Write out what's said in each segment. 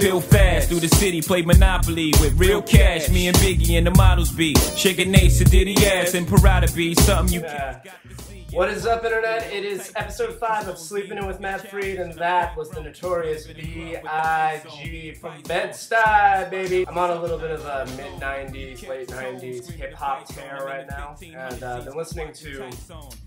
real fast through the city, play Monopoly with real cash. Me and Biggie and the models be shaking Nace to Diddy ass and Parada be something you got to see. What is up, Internet? It is episode 5 of Sleeping In with Matt Freed, and that was the notorious B.I.G. from Bed-Stuy, baby. I'm on a little bit of a mid-90s, late 90s hip-hop tear right now, and been listening to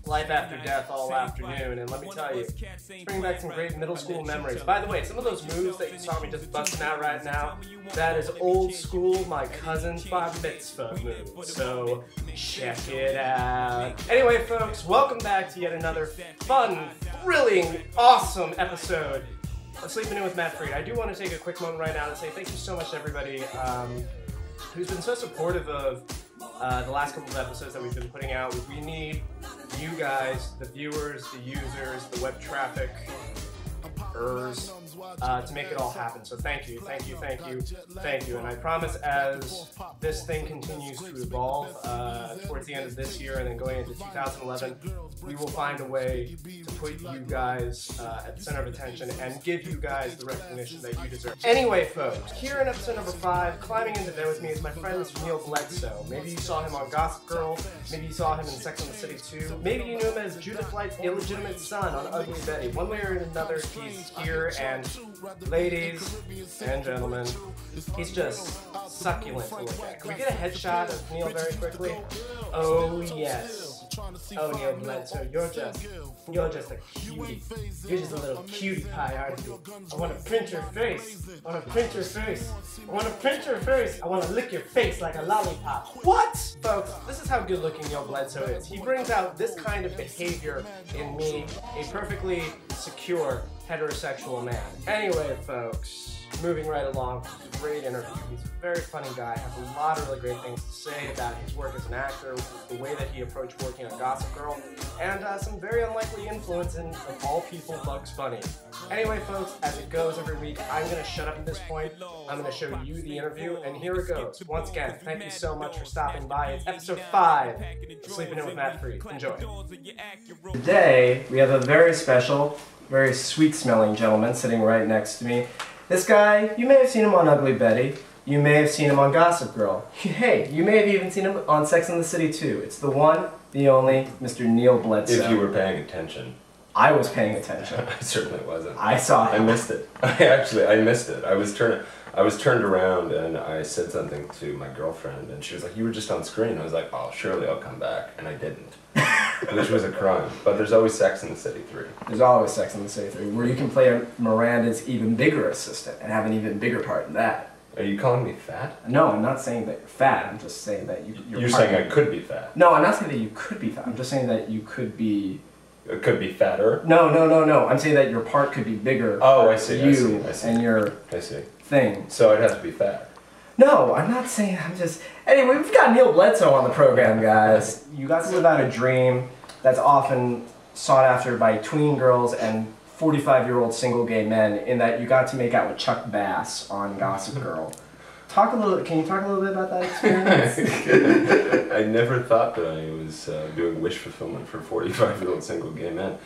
Life After Death all afternoon, and let me tell you, it's bringing back some great middle school memories. By the way, some of those moves that you saw me just busting out right now, that is old school, my cousin's bar mitzvah moves, so check it out. Anyway, folks, welcome back to yet another fun, thrilling, awesome episode of Sleeping In with Matt Freed. I do want to take a quick moment right now to say thank you so much to everybody who's been so supportive of the last couple of episodes that we've been putting out. We need you guys, the viewers, the users, the web traffic, to make it all happen. So thank you, thank you, thank you, thank you. And I promise as this thing continues to evolve towards the end of this year and then going into 2011, we will find a way to put you guys at the center of attention and give you guys the recognition that you deserve. Anyway, folks, here in episode number 5, climbing into bed with me is my friend Neal Bledsoe. Maybe you saw him on Gossip Girl, maybe you saw him in Sex and the City 2, maybe you knew him as Judith Light's illegitimate son on Ugly Betty. One way or another, he's here, and ladies and gentlemen, he's just succulent to look at. Can we get a headshot of Neal very quickly? Oh yes. Oh, Neal Bledsoe, you're just a cutie. You're just a little cutie pie, aren't you? I want to print your face. I want to print your face. I want to print your face. I want to lick your face like a lollipop. What? Folks, this is how good looking Neal Bledsoe is. He brings out this kind of behavior in me, a perfectly secure heterosexual man. Anyway, folks, moving right along, great interview. He's a very funny guy, has a lot of really great things to say about his work as an actor, the way that he approached working on Gossip Girl, and some very unlikely influence in, of all people, Bugs Bunny. Anyway, folks, as it goes every week, I'm going to shut up at this point. I'm going to show you the interview, and here it goes. Once again, thank you so much for stopping by. It's episode 5 of Sleeping In with Matt Freed. Enjoy. Today, we have a very special, very sweet-smelling gentleman sitting right next to me. This guy, you may have seen him on Ugly Betty. You may have seen him on Gossip Girl. Hey, you may have even seen him on Sex and the City 2. It's the one, the only, Mr. Neal Bledsoe. If you were paying attention. I was paying attention. I certainly wasn't. I saw him. I missed it. I missed it. I was turned around and I said something to my girlfriend and she was like, "You were just on screen." I was like, "Oh, surely I'll come back." And I didn't. Which was a crime. But there's always Sex in the City 3. There's always Sex in the City 3, where you can play Miranda's even bigger assistant and have an even bigger part in that. Are you calling me fat? No, I'm not saying that you're fat. I'm just saying that you're saying I could be fat? No, I'm not saying that you could be fat. I'm just saying that you could be... It could be fatter? No. I'm saying that your part could be bigger. Oh, I see. I see. And your thing. So I'd have to be fat. No, I'm not saying, I'm just... Anyway, we've got Neal Bledsoe on the program, guys. You got to live out a dream that's often sought after by tween girls and 45-year-old single gay men, in that you got to make out with Chuck Bass on Gossip Girl. Can you talk a little bit about that experience? I never thought that I was doing wish fulfillment for 45-year-old single gay men.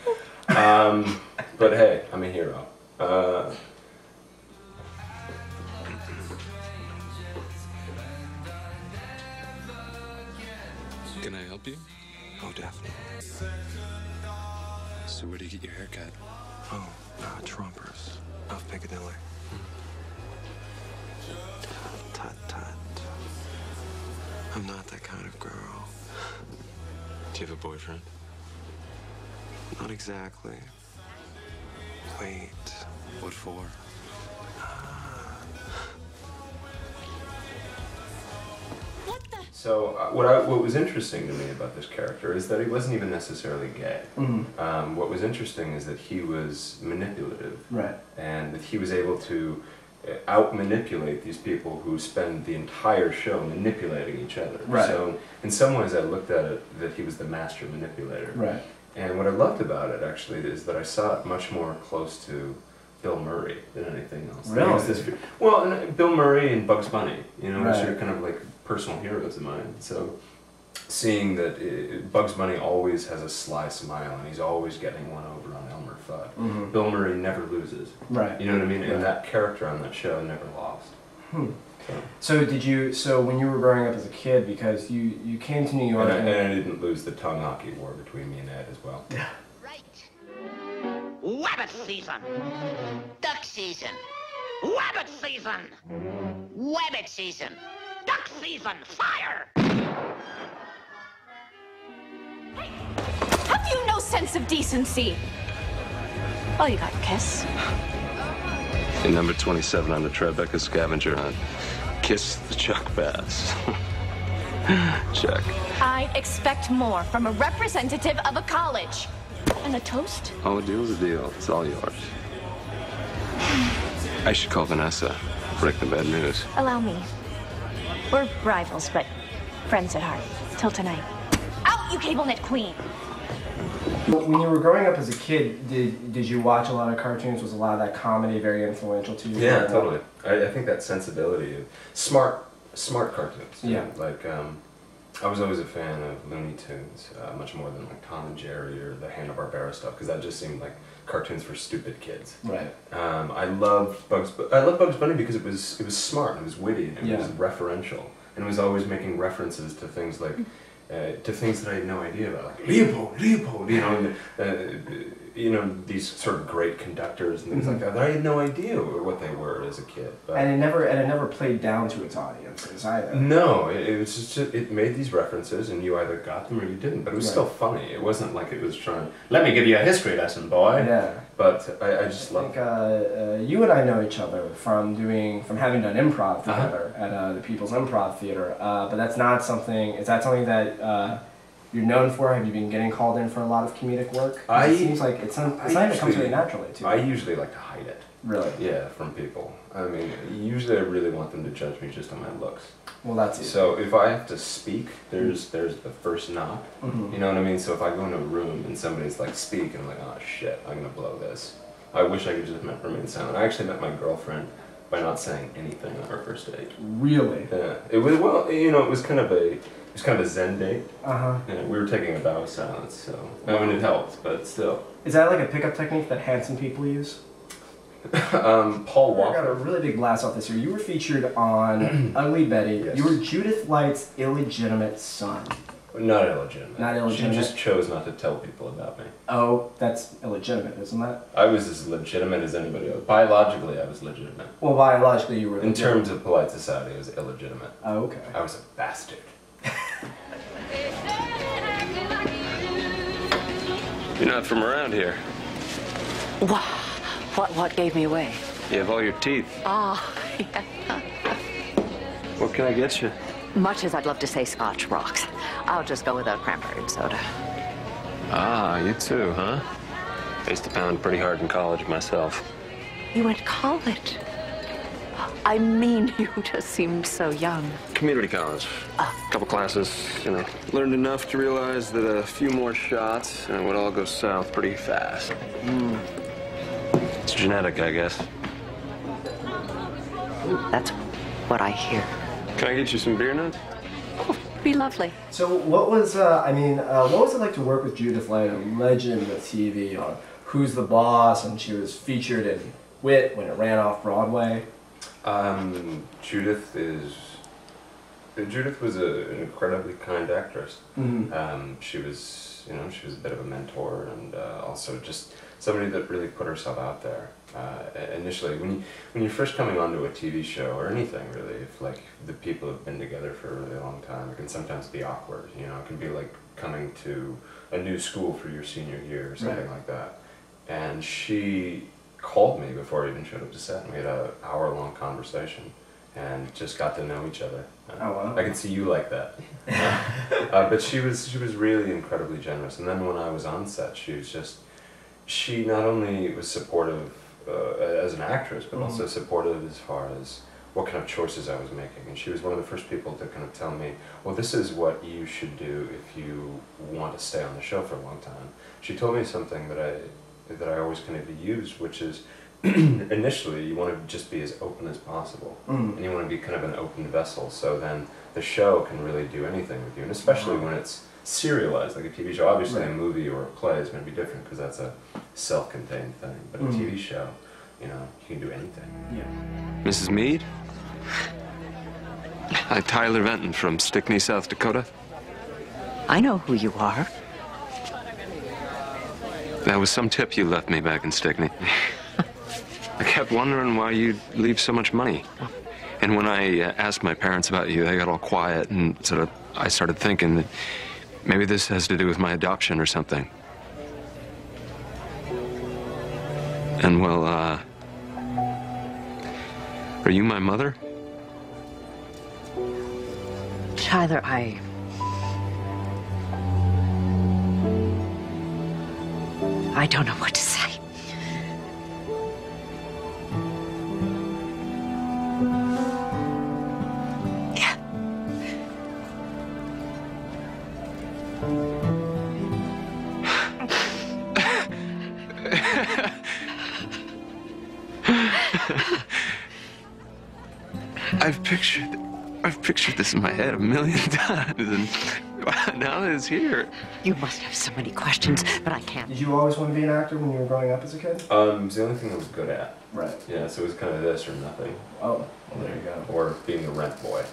But hey, I'm a hero. Can I help you? Oh, definitely. So where do you get your haircut? Oh, Trumpers. Off Piccadilly. Tut, tut. I'm not that kind of girl. Do you have a boyfriend? Not exactly. Wait. What for? So what was interesting to me about this character is that he wasn't even necessarily gay. Mm-hmm. What was interesting is that he was manipulative, right? And that he was able to out-manipulate these people who spend the entire show manipulating each other. Right. So in some ways I looked at it that he was the master manipulator. Right. And what I loved about it actually is that I saw it much more close to Bill Murray than anything else. Really? Well, and Bill Murray and Bugs Bunny, you know, right. which are kind of like personal heroes of mine. So seeing that Bugs Bunny always has a sly smile and he's always getting one over on Elmer FUD. Bill Murray never loses. Right. You know what I mean? Right. And that character on that show never lost. So when you were growing up as a kid, because you came to New York And I didn't lose the tongue hockey war between me and Ed as well. Yeah. Right. Wabbit season. Duck season. Wabbit season. Wabbit season. Duck season. Fire! Hey, have you no sense of decency? Oh, you got a kiss. In number 27 on the Tribeca scavenger hunt. Kiss the Chuck Bass. Check. I expect more from a representative of a college. And a toast? Oh, a deal's a deal. It's all yours. I should call Vanessa. Break the bad news. Allow me. We're rivals, but friends at heart. Till tonight. Out, you cable knit queen! When you were growing up as a kid, did you watch a lot of cartoons? Was a lot of that comedy very influential to you? Yeah, totally. I think that sensibility of smart cartoons. Yeah. Like, I was always a fan of Looney Tunes, much more than like Tom and Jerry or the Hanna-Barbera stuff, because that just seemed like cartoons for stupid kids. Right. I loved Bugs Bunny because it was smart, and it was witty, and it was referential, and it was always making references to things like to things that I had no idea about, like Leopold, you know, these sort of great conductors and things like that I had no idea what they were as a kid. But And it never played down to its audiences either. no, it was just it made these references, and you either got them or you didn't. But it was still funny. It wasn't like it was trying. Let me give you a history lesson, boy. Yeah. But I just I love. think you and I know each other from having done improv together at the People's Improv Theater. But that's not something. Is that something that you're known for? Have you been getting called in for a lot of comedic work? It seems like it's something that comes really naturally too. I usually like to hide it. Really? Yeah, from people. I mean, usually I really want them to judge me just on my looks. Well, that's it. So if I have to speak, there's the first knock. You know what I mean? So if I go into a room and somebody's like, speak, and I'm like, oh shit, I'm gonna blow this. I wish I could just remain silent. I actually met my girlfriend by not saying anything on our first date. Really? Yeah. It was, well, you know, it was kind of a Zen date. Uh-huh. Yeah, we were taking a vow of silence, so I mean it helped, but still. Is that like a pickup technique that handsome people use? Paul I got a Walker. really big blast off this year. You were featured on Ugly Betty. Yes. You were Judith Light's illegitimate son. Not illegitimate. Not illegitimate? She just chose not to tell people about me. Oh, that's illegitimate, isn't that? I was as legitimate as anybody else. Biologically, I was legitimate. Well, biologically, you were. In terms of polite society, I was illegitimate. Oh, okay. I was a bastard. You're not from around here. What gave me away? You have all your teeth. Ah, yeah. What can I get you? Much as I'd love to say Scotch rocks, I'll just go with a cranberry and soda. Ah, you too, huh? I used to pound pretty hard in college myself. You went to college? I mean, you just seemed so young. Community college. Couple classes, you know. Learned enough to realize that a few more shots and it would all go south pretty fast. It's genetic, I guess. That's what I hear. Can I get you some beer nuts? Oh, be lovely. So, what was what was it like to work with Judith Light, a legend of TV on Who's the Boss, and she was featured in Wit when it ran off Broadway? Judith was an incredibly kind actress. She was a bit of a mentor, and also just somebody that really put herself out there. Initially, when you're first coming onto a TV show or anything really, if like the people have been together for a really long time, it can sometimes be awkward. You know, it can be like coming to a new school for your senior year or something like that. And she called me before I even showed up to set, and we had an hour-long conversation and just got to know each other. Oh, wow. I can see you like that. But she was really incredibly generous. And then when I was on set, she not only was supportive as an actress, but also supportive as far as what kind of choices I was making. And she was one of the first people to kind of tell me, well, this is what you should do if you want to stay on the show for a long time. She told me something that I always kind of used, which is initially you want to just be as open as possible, and you want to be kind of an open vessel, so then the show can really do anything with you, and especially when it's serialized like a TV show. Obviously, a movie or a play is going to be different because that's a self-contained thing. But a TV show, you know, you can do anything. Yeah. Mrs. Meade? I'm Tyler Benton from Stickney, South Dakota. I know who you are. That was some tip you left me back in Stickney. I kept wondering why you'd leave so much money. And when I asked my parents about you, they got all quiet, and I started thinking that maybe this has to do with my adoption or something. And well, are you my mother? Tyler, I don't know what to say. Yeah. I've pictured this in my head a million times, and now that it's here. You must have so many questions, but I can't. Did you always want to be an actor when you were growing up as a kid? It was the only thing I was good at. Right. Yeah, so it was kind of this or nothing. Oh, well, there you go. Or being the rent boy.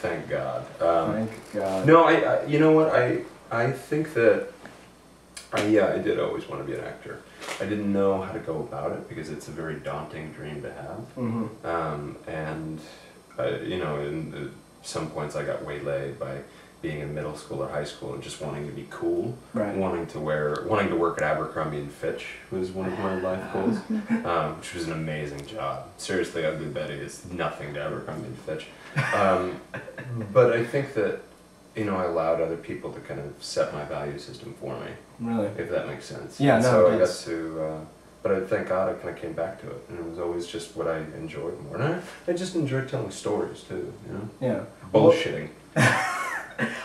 Thank God. Thank God. No, I you know what, I think that, I did always want to be an actor. I didn't know how to go about it because it's a very daunting dream to have. And, you know, in some points I got waylaid by being in middle school or high school and just wanting to be cool. Right. Wanting to work at Abercrombie & Fitch was one of my life goals, which was an amazing job. Seriously, Ugly Betty is nothing to Abercrombie & Fitch. But I think that, you know, I allowed other people to kind of set my value system for me. Really? If that makes sense. Yeah, and no, so it I does. got to, but I thank God I kind of came back to it, and it was always just what I enjoyed more. And I just enjoyed telling stories too, you know? Yeah. Bullshitting.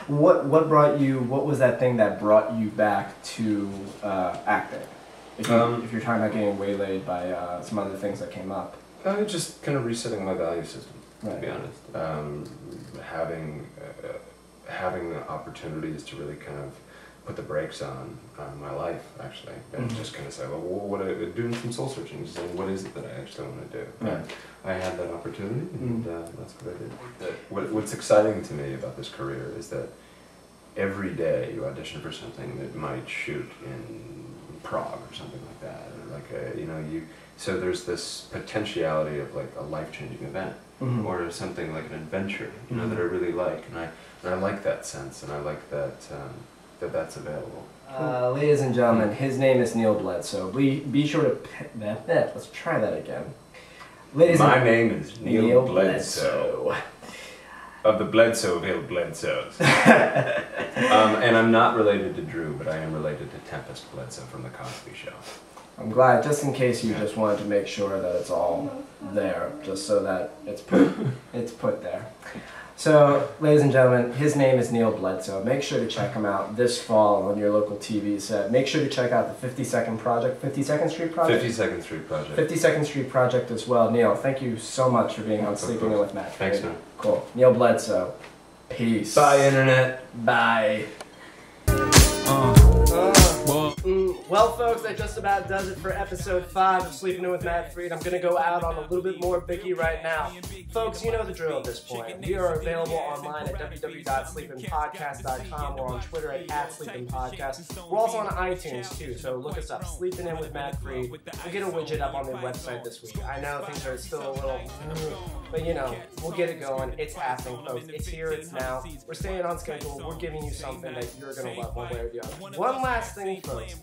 What was that thing that brought you back to acting? If you're talking about getting waylaid by some other things that came up. Just kind of resetting my value system, Right. to be honest. Having the opportunities to really kind of put the brakes on my life, actually, and just kind of say, well, doing some soul searching, just saying, what is it that I actually want to do? Right. And I had that opportunity, and that's what I did. What's exciting to me about this career is that every day you audition for something that might shoot in Prague or something like that, or like you know, so there's this potentiality of like a life-changing event, or something like an adventure, you know, that I really like, and I like that sense, and I like that that's available. Ladies and gentlemen, his name is Neal Bledsoe. Be sure to let's try that again. My name is Neal Bledsoe. Of the Bledsoeville Bledsoes. And I'm not related to Drew, but I am related to Tempest Bledsoe from The Cosby Show. I'm glad, just in case you just wanted to make sure that it's all there, just so that it's put there. So, ladies and gentlemen, his name is Neal Bledsoe. Make sure to check him out this fall on your local TV set. Make sure to check out the 52nd Project, 52nd Street Project? 52nd Street Project. 52nd Street Project as well. Neal, thank you so much for being on Sleeping In with Matt. Thanks, man. Cool. Neal Bledsoe. Peace. Bye, Internet. Bye. Well, folks, that just about does it for episode 5 of Sleeping In with Matt Freed. I'm going to go out on a little bit more Vicky right now. Folks, you know the drill at this point. We are available online at www.sleepinpodcast.com. We're on Twitter at @sleepinpodcast. We're also on iTunes, too, so look us up. Sleeping In with Matt Freed. We'll get a widget up on the website this week. I know things are still a little... But, you know, we'll get it going. It's happening, folks. It's here. It's now. We're staying on schedule. We're giving you something that you're going to love one way or the other. One last thing, folks.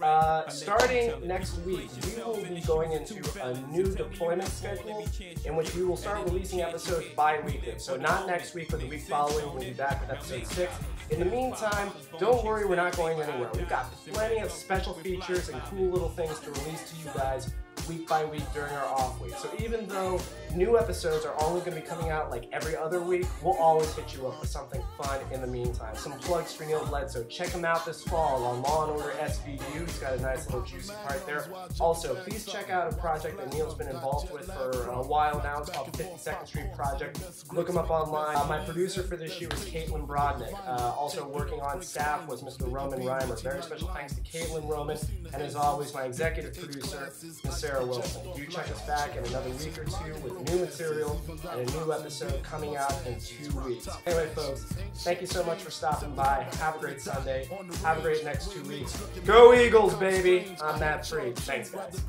Starting next week, we will be going into a new deployment schedule in which we will start releasing episodes bi-weekly. So not next week, but the week following, we'll be back with episode 6. In the meantime, don't worry, we're not going anywhere. We've got plenty of special features and cool little things to release to you guys week by week during our off week. So even though new episodes are only going to be coming out like every other week, we'll always hit you up with something fun in the meantime. Some plugs for Neal Bledsoe. Check him out this fall on Law & Order SVU. He's got a nice little juicy part there. Also, please check out a project that Neal's been involved with for a while now. It's called 52nd Street Project. Look him up online. My producer for this year was Caitlin Brodnick. Also working on staff was Mr. Roman Reimer. Very special thanks to Caitlin Roman, and as always, my executive producer, Ms. Sarah Wilson. Do check us back in another week or two with new material and a new episode coming out in 2 weeks. Anyway, folks, thank you so much for stopping by. Have a great Sunday. Have a great next 2 weeks. Go Eagles, baby! I'm Matt Freed. Thanks, guys.